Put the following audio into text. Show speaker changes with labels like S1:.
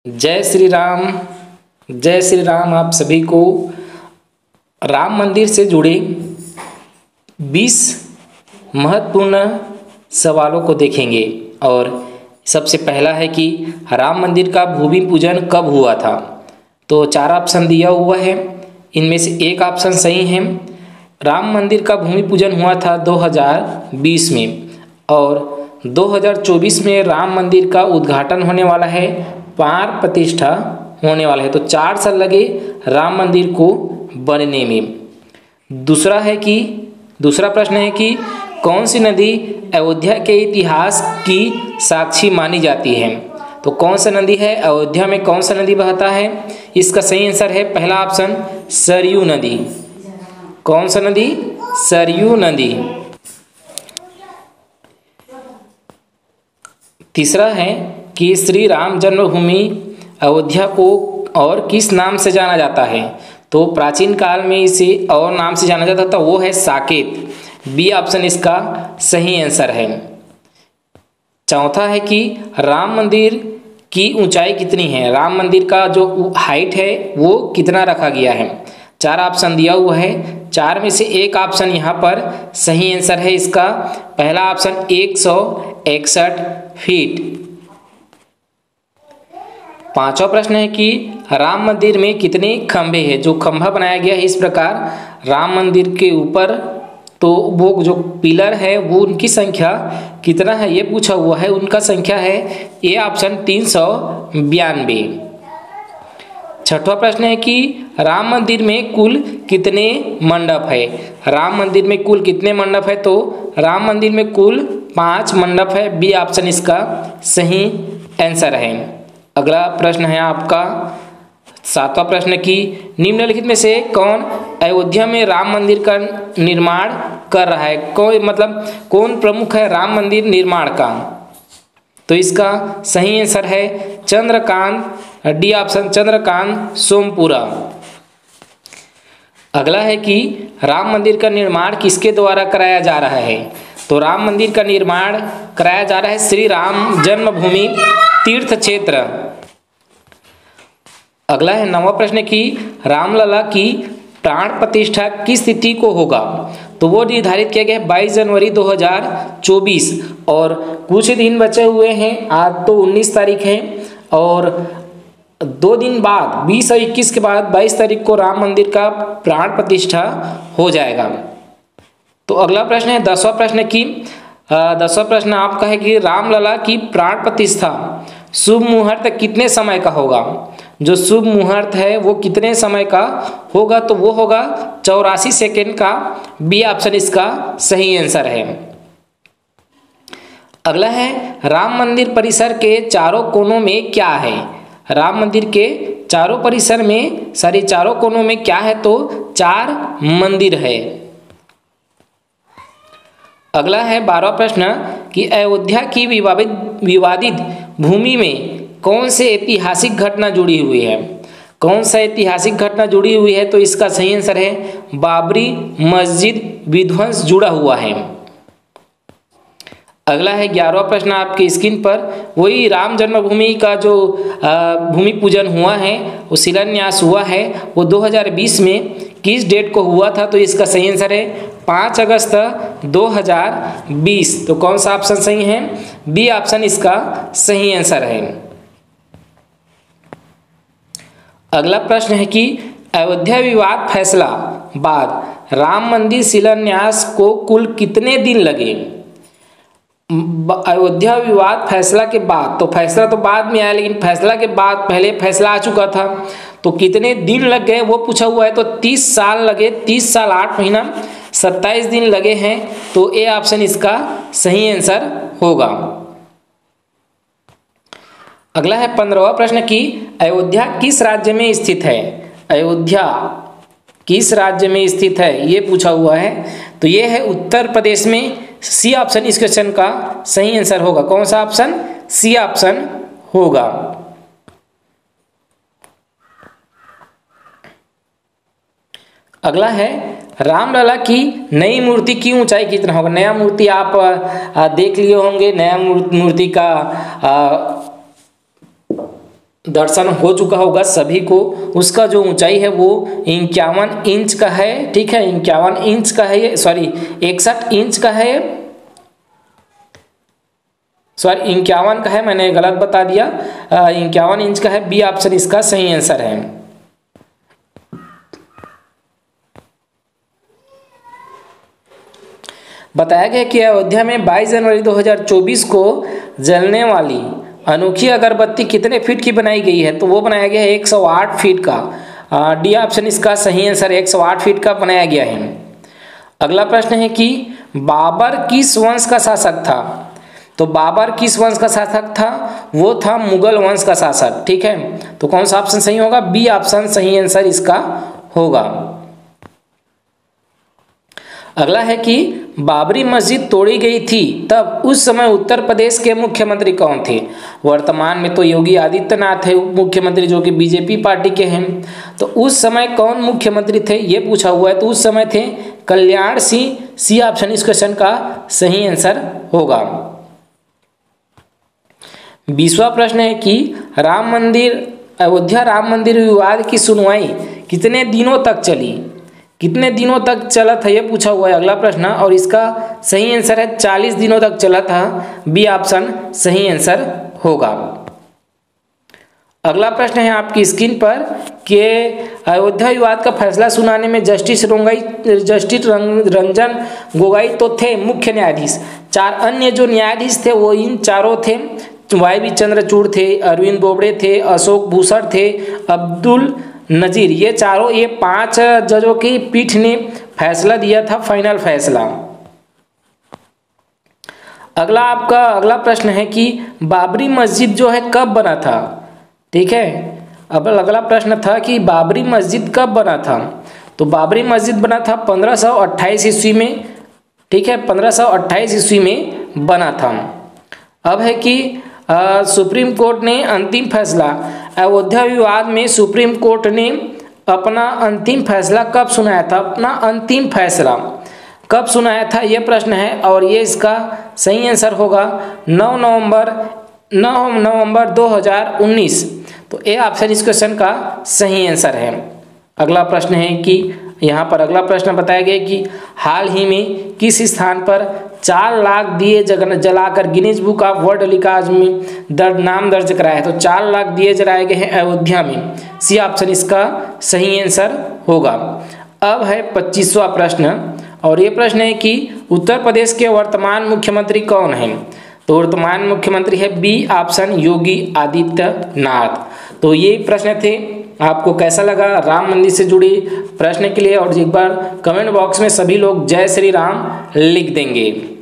S1: जय श्री राम। जय श्री राम। आप सभी को राम मंदिर से जुड़े 20 महत्वपूर्ण सवालों को देखेंगे। और सबसे पहला है कि राम मंदिर का भूमि पूजन कब हुआ था। तो 4 ऑप्शन दिया हुआ है, इनमें से एक ऑप्शन सही है। राम मंदिर का भूमि पूजन हुआ था 2020 में, और 2024 में राम मंदिर का उद्घाटन होने वाला है, प्राण प्रतिष्ठा होने वाला है। तो 4 साल लगे राम मंदिर को बनने में। दूसरा प्रश्न है कि कौन सी नदी अयोध्या के इतिहास की साक्षी मानी जाती है। तो कौन सा नदी है, अयोध्या में कौन सा नदी बहता है। इसका सही आंसर है पहला ऑप्शन सरयू नदी। कौन सा नदी, सरयू नदी। तीसरा है कि श्री राम जन्मभूमि अयोध्या को और किस नाम से जाना जाता है। तो प्राचीन काल में इसे और नाम से जाना जाता था, वो है साकेत। बी ऑप्शन इसका सही आंसर है। चौथा है कि राम मंदिर की ऊंचाई कितनी है। राम मंदिर का जो हाइट है वो कितना रखा गया है। 4 ऑप्शन दिया हुआ है, 4 में से एक ऑप्शन यहाँ पर सही आंसर है इसका। पहला ऑप्शन 161 फीट। पांचवा प्रश्न है कि राम मंदिर में कितने खंभे हैं। जो खंभा बनाया गया है इस प्रकार राम मंदिर के ऊपर, तो वो जो पिलर है वो उनकी संख्या कितना है ये पूछा हुआ है। उनका संख्या है ए ऑप्शन 392। छठवां प्रश्न है कि राम मंदिर में कुल कितने मंडप है। राम मंदिर में कुल कितने मंडप है। तो राम मंदिर में कुल 5 मंडप है। बी ऑप्शन इसका सही आंसर है। अगला प्रश्न है आपका 7वां प्रश्न कि निम्नलिखित में से कौन अयोध्या में राम मंदिर का निर्माण कर रहा है। कौन प्रमुख है राम मंदिर निर्माण का। तो इसका सही आंसर है चंद्रकांत। D option Chandrakant Sompura. अगला है कि राम मंदिर का निर्माण किसके द्वारा कराया जा रहा है। तो राम मंदिर का निर्माण कराया जा रहा है श्री राम जन्मभूमि तीर्थ क्षेत्र। अगला है 9वां प्रश्न कि रामलला की प्राण प्रतिष्ठा किस तिथि को होगा। तो वो निर्धारित किया गया है 22 जनवरी 2024, और कुछ दिन बचे हुए हैं। आज तो 19 तारीख है, और 2 दिन बाद 20 और 21 के बाद 22 तारीख को राम मंदिर का प्राण प्रतिष्ठा हो जाएगा। तो अगला प्रश्न है 10वां प्रश्न की 10वां प्रश्न आपका है कि रामलला की प्राण प्रतिष्ठा शुभ मुहूर्त कितने समय का होगा। जो शुभ मुहूर्त है वो कितने समय का होगा। तो वो होगा 84 सेकेंड का। बी ऑप्शन इसका सही आंसर है। अगला है राम मंदिर परिसर के चारों कोनों में क्या है। राम मंदिर के चारों परिसर में चारों कोनों में क्या है। तो 4 मंदिर है। अगला है 12वां प्रश्न कि अयोध्या की विवादित भूमि में कौन से ऐतिहासिक घटना जुड़ी हुई है। कौन सा ऐतिहासिक घटना जुड़ी हुई है। तो इसका सही आंसर है बाबरी मस्जिद विध्वंस जुड़ा हुआ है। अगला है 11वां प्रश्न आपकी स्क्रीन पर, वही राम जन्मभूमि का जो भूमि पूजन हुआ है, वो शिलान्यास हुआ है, वो 2020 में किस डेट को हुआ था। तो इसका सही आंसर है 5 अगस्त 2020। तो कौन सा ऑप्शन सही है। बी ऑप्शन इसका सही आंसर है। अगला प्रश्न है कि अयोध्या विवाद फैसला बाद राम मंदिर शिलान्यास को कुल कितने दिन लगे। अयोध्या विवाद फैसला के बाद, तो फैसला तो बाद में आया, लेकिन फैसला के बाद पहले फैसला आ चुका था, तो कितने दिन लग गए वो पूछा हुआ है। तो 30 साल लगे। 30 साल 8 महीना 27 दिन लगे हैं। तो ए ऑप्शन इसका सही आंसर होगा। अगला है 15वां प्रश्न कि अयोध्या किस राज्य में स्थित है। अयोध्या किस राज्य में स्थित है ये पूछा हुआ है। तो ये है उत्तर प्रदेश में। सी ऑप्शन इस क्वेश्चन का सही आंसर होगा। कौन सा ऑप्शन, सी ऑप्शन होगा। अगला है रामलला की नई मूर्ति की ऊंचाई कितना होगा। नया मूर्ति आप देख लिए होंगे। नया मूर्ति का दर्शन हो चुका होगा सभी को। उसका जो ऊंचाई है वो 51 इंच का है, ठीक है, 51 इंच का है ये, सॉरी 61 इंच का है, सॉरी 51 का है, मैंने गलत बता दिया, 51 इंच का है। बी ऑप्शन इसका सही आंसर है। बताया गया कि अयोध्या में 22 जनवरी 2024 को जलने वाली अनोखी अगरबत्ती कितने फीट की बनाई गई है? तो वो बनाया गया है 108 फीट का। डी ऑप्शन इसका सही आंसर 108 फीट का बनाया गया है। अगला प्रश्न है कि बाबर किस वंश का शासक था? तो बाबर किस वंश का शासक था? वो था मुगल वंश का शासक, ठीक है। तो कौन सा ऑप्शन सही होगा? बी ऑप्शन सही आंसर इसका होगा। अगला है कि बाबरी मस्जिद तोड़ी गई थी तब उस समय उत्तर प्रदेश के मुख्यमंत्री कौन थे? वर्तमान में तो योगी आदित्यनाथ है मुख्यमंत्री, जो कि बीजेपी पार्टी के हैं। तो उस समय कौन मुख्यमंत्री थे ये पूछा हुआ है। तो उस समय थे कल्याण सिंह। सी ऑप्शन इस क्वेश्चन का सही आंसर होगा। 20वां प्रश्न है कि अयोध्या राम मंदिर विवाद की सुनवाई कितने दिनों तक चली? कितने दिनों तक चला था ये पूछा हुआ है अगला प्रश्न, और इसका सही आंसर है 40 दिनों तक चला था। बी ऑप्शन सही आंसर होगा। अगला प्रश्न है आपकी स्क्रीन पर कि अयोध्या विवाद का फैसला सुनाने में जस्टिस रंजन गोगोई तो थे मुख्य न्यायाधीश। 4 अन्य जो न्यायाधीश थे वो इन चारों थे। वाई चंद्रचूड़ थे, अरविंद बोबड़े थे, अशोक भूषण थे, अब्दुल नजीर। ये चारों, ये 5 जजों की पीठ ने फैसला दिया था, फाइनल फैसला। अगला प्रश्न है कि बाबरी मस्जिद जो है कब बना था? ठीक है, अब अगला प्रश्न था कि बाबरी मस्जिद कब बना था? तो बाबरी मस्जिद बना था 1528 ईस्वी में, ठीक है, 1528 ईस्वी में बना था। अब है कि सुप्रीम कोर्ट ने अंतिम फैसला, अयोध्या विवाद में सुप्रीम कोर्ट ने अपना अंतिम फैसला कब सुनाया था? अपना अंतिम फैसला कब सुनाया था ये प्रश्न है, और ये इसका सही आंसर होगा 9 नवंबर 2019। तो ए ऑप्शन इस क्वेश्चन का सही आंसर है। अगला प्रश्न है कि यहाँ पर अगला प्रश्न बताया गया कि हाल ही में किस स्थान पर 4 लाख दिए जलाकर Guinness book of world record में नाम दर्ज कराया है? तो 4 लाख दिए जलाए गए हैं अयोध्या में। सी ऑप्शन इसका सही आंसर होगा। अब है 25वां प्रश्न, और ये प्रश्न है कि उत्तर प्रदेश के वर्तमान मुख्यमंत्री कौन हैं? तो वर्तमान मुख्यमंत्री है बी ऑप्शन योगी आदित्यनाथ। तो ये प्रश्न थे। आपको कैसा लगा राम मंदिर से जुड़ी प्रश्न के लिए? और एक बार कमेंट बॉक्स में सभी लोग जय श्री राम लिख देंगे।